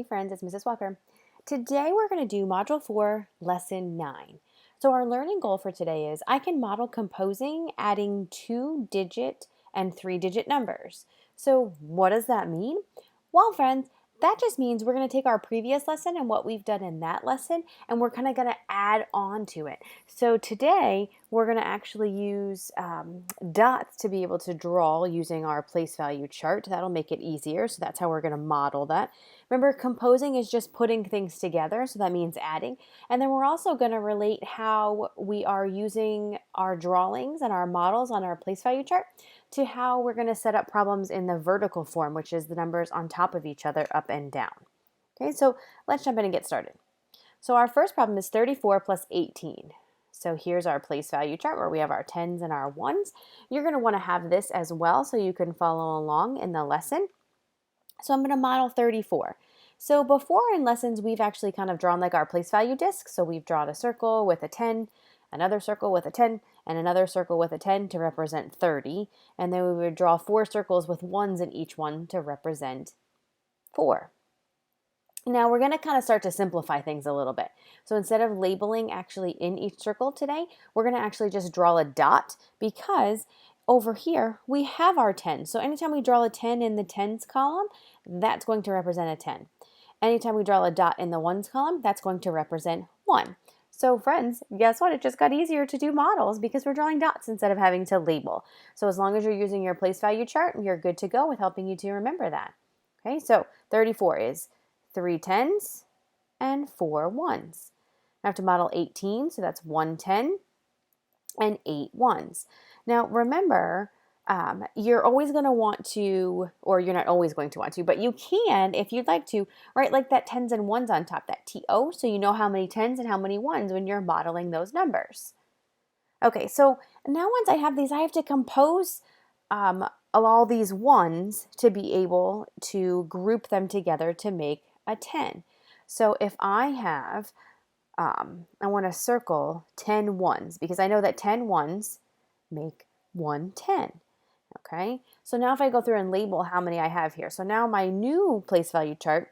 Hey friends, it's Mrs. Walker. Today we're going to do Module 4, Lesson 9. So our learning goal for today is I can model composing adding 2-digit and 3-digit numbers. So what does that mean? Well, friends, that just means we're going to take our previous lesson and what we've done in that lesson and we're kind of going to add on to it. So today we're going to actually use dots to be able to draw using our place value chart. That'll make it easier. So that's how we're going to model that. Remember, composing is just putting things together, so that means adding. And then we're also going to relate how we are using our drawings and our models on our place value chart to how we're going to set up problems in the vertical form, which is the numbers on top of each other, up and down. Okay, so let's jump in and get started. So our first problem is 34 plus 18. So here's our place value chart where we have our tens and our ones. You're going to want to have this as well so you can follow along in the lesson. So I'm going to model 34. So before in lessons, we've actually kind of drawn like our place value disc. So we've drawn a circle with a 10, another circle with a 10, and another circle with a 10 to represent 30. And then we would draw 4 circles with ones in each one to represent 4. Now we're going to kind of start to simplify things a little bit. So instead of labeling actually in each circle today, we're going to actually just draw a dot because over here we have our 10. So anytime we draw a 10 in the tens column, that's going to represent a 10. Anytime we draw a dot in the ones column, that's going to represent 1. So friends, guess what? It just got easier to do models because we're drawing dots instead of having to label. So as long as you're using your place value chart, you're good to go with helping you to remember that. Okay, so 34 is 3 tens and 4 ones. I have to model 18, so that's 1 10 and 8 ones. Now remember, you're always going to want to, or you're not always going to want to, but you can, if you'd like to, write like that tens and ones on top, that TO, so you know how many tens and how many ones when you're modeling those numbers. Okay, so now once I have these, I have to compose all these ones to be able to group them together to make a 10. So if I have, I want to circle 10 ones because I know that 10 ones make 1 10. Okay, so now if I go through and label how many I have here. So now my new place value chart,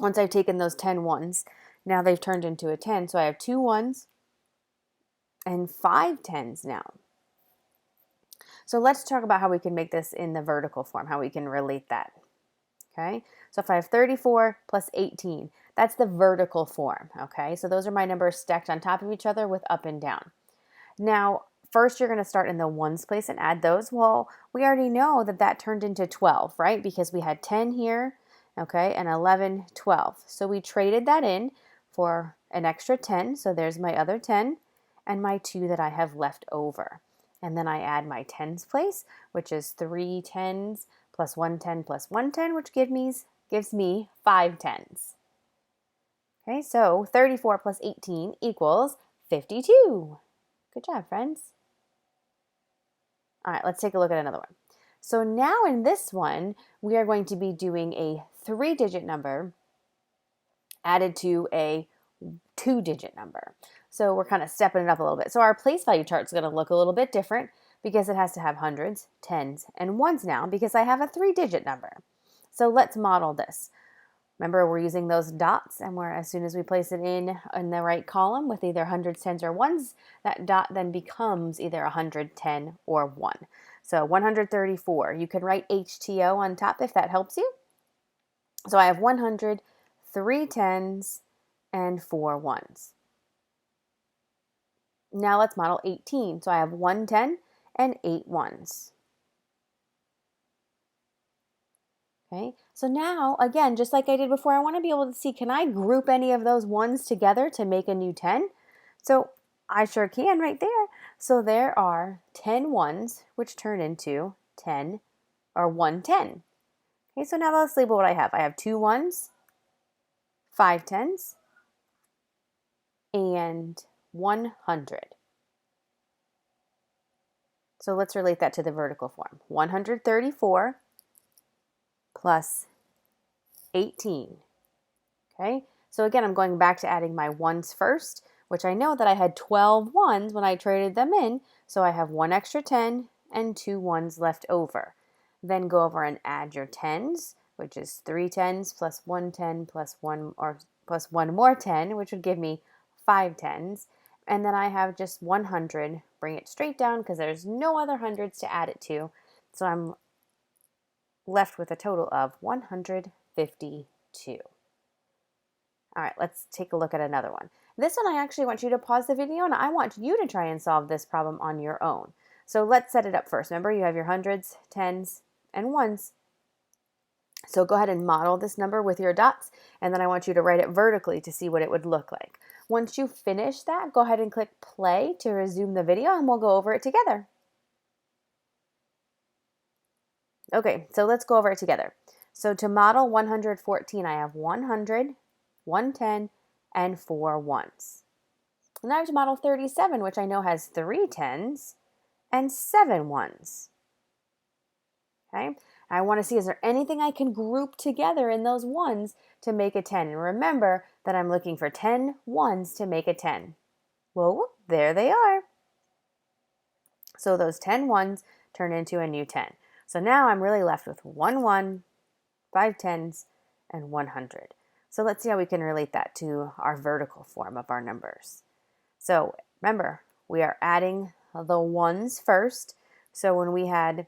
once I've taken those 10 ones, now they've turned into a 10. So I have 2 ones and 5 tens now. So let's talk about how we can make this in the vertical form, how we can relate that. Okay, so if I have 34 plus 18, that's the vertical form. Okay, so those are my numbers stacked on top of each other with up and down. Now, first you're going to start in the ones place and add those. Well, we already know that that turned into 12, right? Because we had 10 here, okay, and 11, 12. So we traded that in for an extra 10. So there's my other 10 and my 2 that I have left over. And then I add my tens place, which is 3 tens plus 1 10 plus 1 10, which gives me 5 tens. Okay, so 34 plus 18 equals 52. Good job, friends. All right, let's take a look at another one. So now in this one, we are going to be doing a 3-digit number added to a 2-digit number. So we're kind of stepping it up a little bit. So our place value chart is going to look a little bit different because it has to have hundreds, tens, and ones now because I have a 3-digit number. So let's model this. Remember, we're using those dots, and as soon as we place it in the right column with either hundreds, tens, or ones, that dot then becomes either 110 or 1. So 134. You can write HTO on top if that helps you. So I have 100, 3 tens, and 4 ones. Now let's model 18. So I have 1 10 and 8 ones. Okay, so now, again, just like I did before, I want to be able to see, can I group any of those ones together to make a new 10? So I sure can right there. So there are 10 ones, which turn into 10 or 110. Okay, so now let's label what I have. I have 2 ones, 5 tens, and 100. So let's relate that to the vertical form. 134 plus 18. Okay, so again, I'm going back to adding my ones first, which I know that I had 12 ones when I traded them in, so I have 1 extra 10 and 2 ones left over. Then go over and add your tens, which is 3 tens plus 1 10 plus 1 or plus 1 more 10, which would give me 5 tens. And then I have just 100. Bring it straight down because there's no other hundreds to add it to. So I'm left with a total of 152. All right, let's take a look at another one. This one, I actually want you to pause the video and I want you to try and solve this problem on your own. So let's set it up first. Remember, you have your hundreds, tens, and ones. So go ahead and model this number with your dots, and then I want you to write it vertically to see what it would look like. Once you finish that, go ahead and click play to resume the video, and we'll go over it together. Okay, so let's go over it together. So to model 114, I have 100, 110, and 4 ones. And I have to model 37, which I know has 3 tens and 7 ones. Okay, I want to see, is there anything I can group together in those ones to make a 10? And remember that I'm looking for 10 ones to make a 10. Well, there they are. So those 10 ones turn into a new 10. So now I'm really left with 1 1, 5 tens, and 100. So let's see how we can relate that to our vertical form of our numbers. So remember, we are adding the ones first. So when we had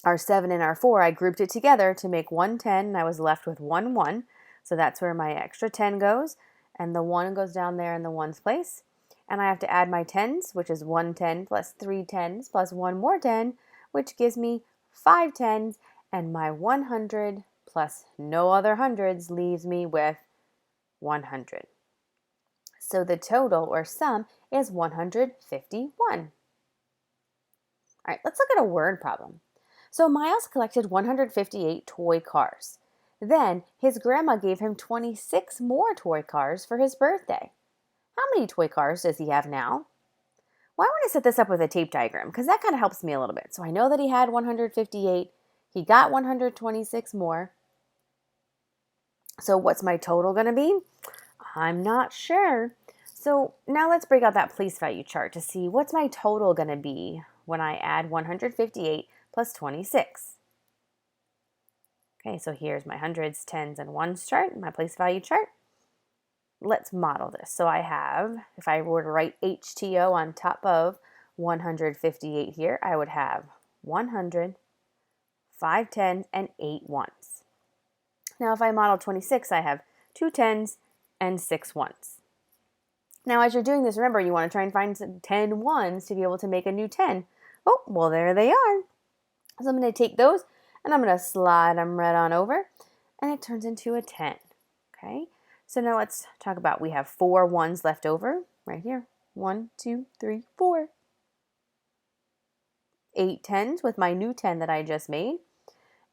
our 7 and our 4, I grouped it together to make 1 10, and I was left with 1 1. So that's where my extra 10 goes, and the 1 goes down there in the ones place. And I have to add my tens, which is 1 10 plus 3 tens plus 1 more 10, which gives me 5 tens, and my 100 plus no other hundreds leaves me with 100. So the total or sum is 151. All right, let's look at a word problem. So Miles collected 158 toy cars. Then his grandma gave him 26 more toy cars for his birthday. How many toy cars does he have now? Well, I want to set this up with a tape diagram because that kind of helps me a little bit. So I know that he had 158. He got 126 more. So what's my total going to be? I'm not sure. So now let's break out that place value chart to see what's my total going to be when I add 158 plus 26. Okay, so here's my hundreds, tens, and ones chart, my place value chart. Let's model this. So I have, if I were to write HTO on top of 158 here, I would have 100, 5 tens, and 8 ones. Now if I model 26, I have 2 tens and 6 ones. Now as you're doing this, remember you want to try and find some 10 ones to be able to make a new 10. Oh, well there they are. So I'm going to take those and I'm going to slide them right on over, and it turns into a 10. Okay, so now let's talk about, we have 4 ones left over right here. 1, 2, 3, 4. 8 tens with my new 10 that I just made,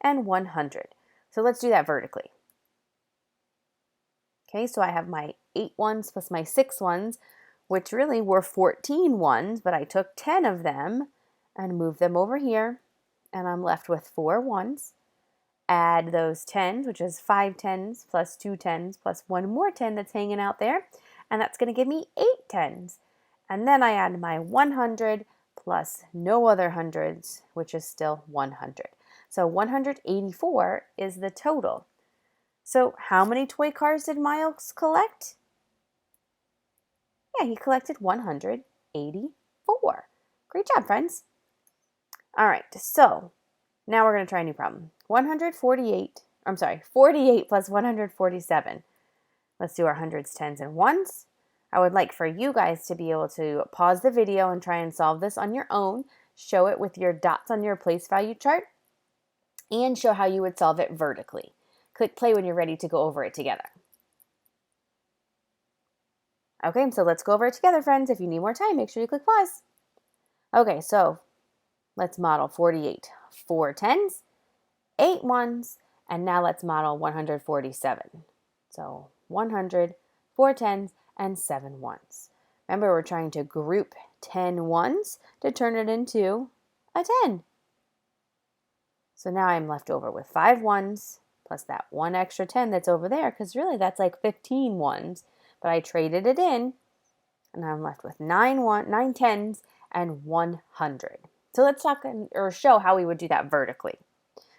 and 100. So let's do that vertically. Okay, so I have my 8 ones plus my 6 ones, which really were 14 ones, but I took 10 of them and moved them over here, and I'm left with 4 ones. Add those tens, which is 5 tens plus 2 tens plus 1 more 10 that's hanging out there, and that's going to give me 8 tens. And then I add my 100 plus no other hundreds, which is still 100. So 184 is the total. So how many toy cars did Miles collect? Yeah, he collected 184. Great job, friends. All right, so now we're going to try a new problem. 48 plus 147. Let's do our hundreds, tens, and ones. I would like for you guys to be able to pause the video and try and solve this on your own. Show it with your dots on your place value chart, and show how you would solve it vertically. Click play when you're ready to go over it together. Okay, so let's go over it together, friends. If you need more time, make sure you click pause. Okay, so let's model 48. 4 tens, 8 ones, and now let's model 147. So 100, 4 tens, and 7 ones. Remember, we're trying to group 10 ones to turn it into a 10. So now I'm left over with 5 ones plus that 1 extra 10 that's over there, because really that's like 15 ones, but I traded it in, and I'm left with 9 tens and 100. So let's talk or show how we would do that vertically.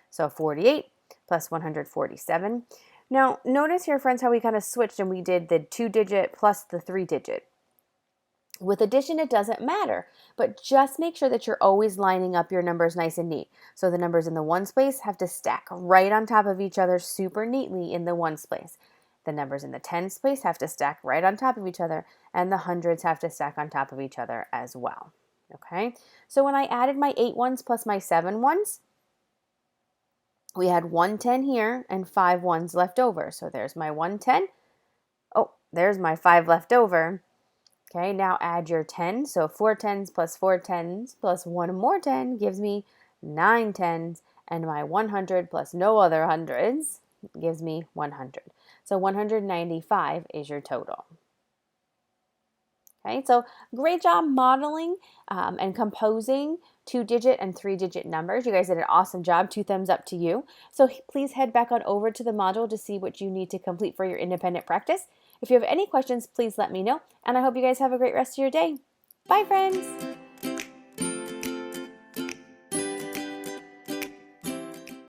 So 48 plus 147. Now, notice here, friends, how we kind of switched and we did the 2-digit plus the 3-digit. With addition, it doesn't matter, but just make sure that you're always lining up your numbers nice and neat. So the numbers in the ones place have to stack right on top of each other super neatly in the ones place. The numbers in the tens place have to stack right on top of each other, and the hundreds have to stack on top of each other as well. Okay, so when I added my 8 ones plus my 7 ones, we had 1 10 here and 5 ones left over. So there's my 1 10. Oh, there's my 5 left over. Okay, now add your 10. So 4 tens plus 4 tens plus 1 more 10 gives me 9 tens, and my 100 plus no other hundreds gives me 100. So 195 is your total. Okay, so great job modeling and composing 2-digit and 3-digit numbers. You guys did an awesome job. 2 thumbs up to you. So please head back on over to the module to see what you need to complete for your independent practice. If you have any questions, please let me know. And I hope you guys have a great rest of your day. Bye, friends.